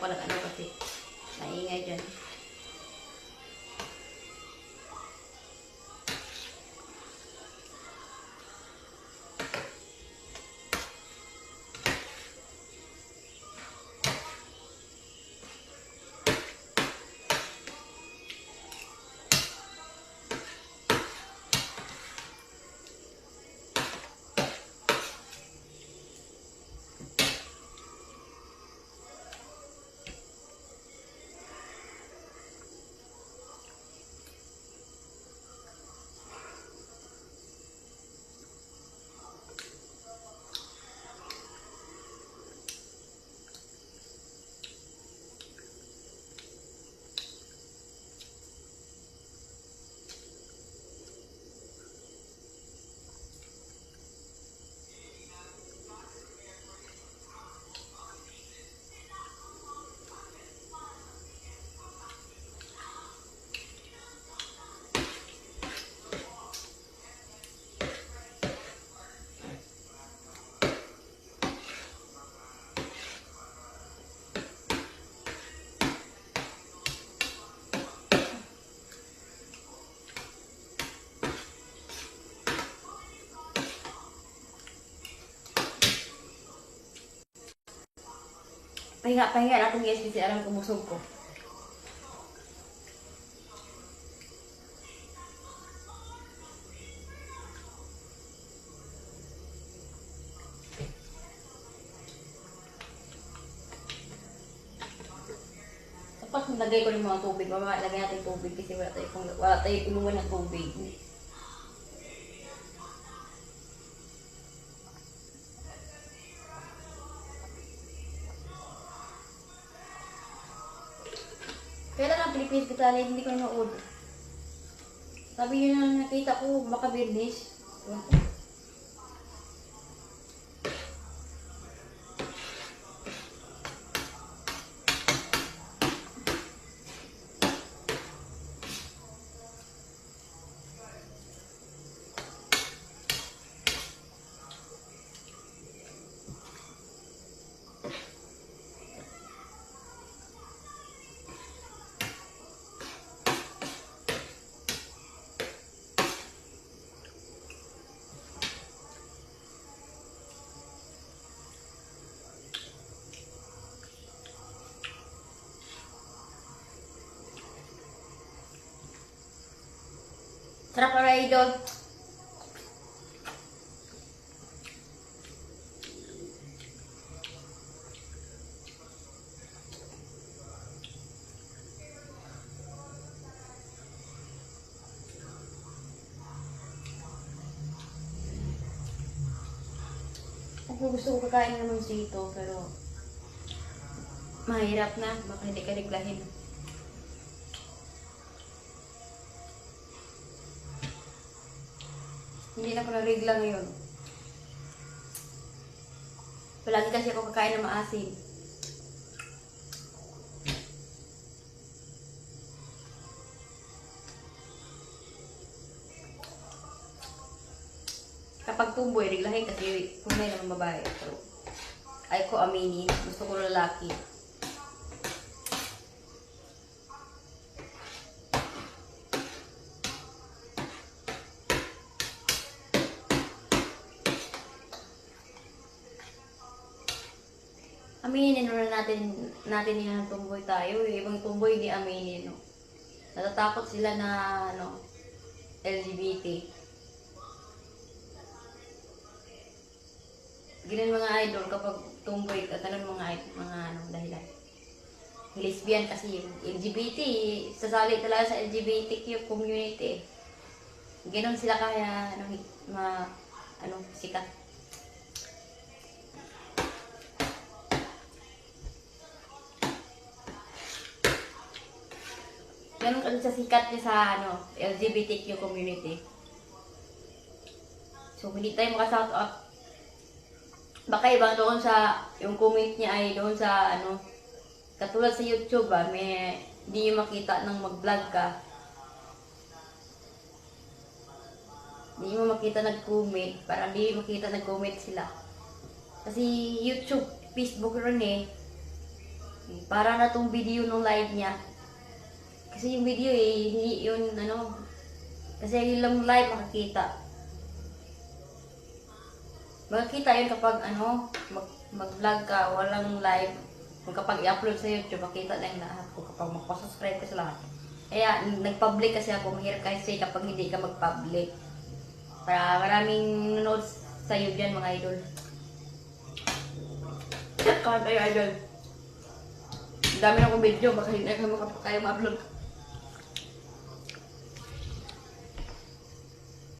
ako nag-ano kasi naingay dyan. Pahinga natin guys kasi alam ko busog ko. Tapos nilagay ko ng mga tubig. Mamaya lagay natin tubig kasi wala tayong inuman ng tubig. Kailan ang Philippines Italy, hindi ko na-order. Sabi yun na nakita ko, baka Birnish. Sarap para idol. Ako gusto ko kakain naman sito pero mahirap na. Baka hindi ka reglahin. Hindi na ako na-regla ngayon. Palagi kasi ako kakain ng maasim. Kapag tumboy, reglahin kasi tunay naman babae. Pero ay ko aminin. Gusto ko lalaki. Aminin na natin yung tumboy tayo. Ibang tumboy hindi aminin. No? Natatakot sila na LGBT. Ganun mga idol kapag tumboy ka, ganun mga dahilan. Lesbian kasi yung LGBT, sasali talaga sa LGBTQ community. Ganun sila kaya sikat. Ganun kasi sa sikat niya sa LGBTQ community. So hindi tayo maka-shout out. Baka ibang doon sa, yung comment niya ay doon sa katulad sa YouTube may hindi nyo makita nang mag-vlog ka. Hindi mo makita nag-comment, para hindi makita nag-comment sila. Kasi YouTube, Facebook rin Para na tong video nung live niya. Kasi yung video hindi yun ano. Kasi yung lang live makakita. Makakita yun kapag ano, mag-vlog ka, walang live. Kung kapag i-upload sa YouTube, makita lang lahat. Kung kapag magpa-subscribe ka sa lahat. Kaya nag-public kasi ako, mahirap kasi kapag hindi ka mag-public. Para maraming nanonood sa'yo dyan mga idol. Kahit ay idol. Ang dami na akong video, baka hindi na kayo ma-upload.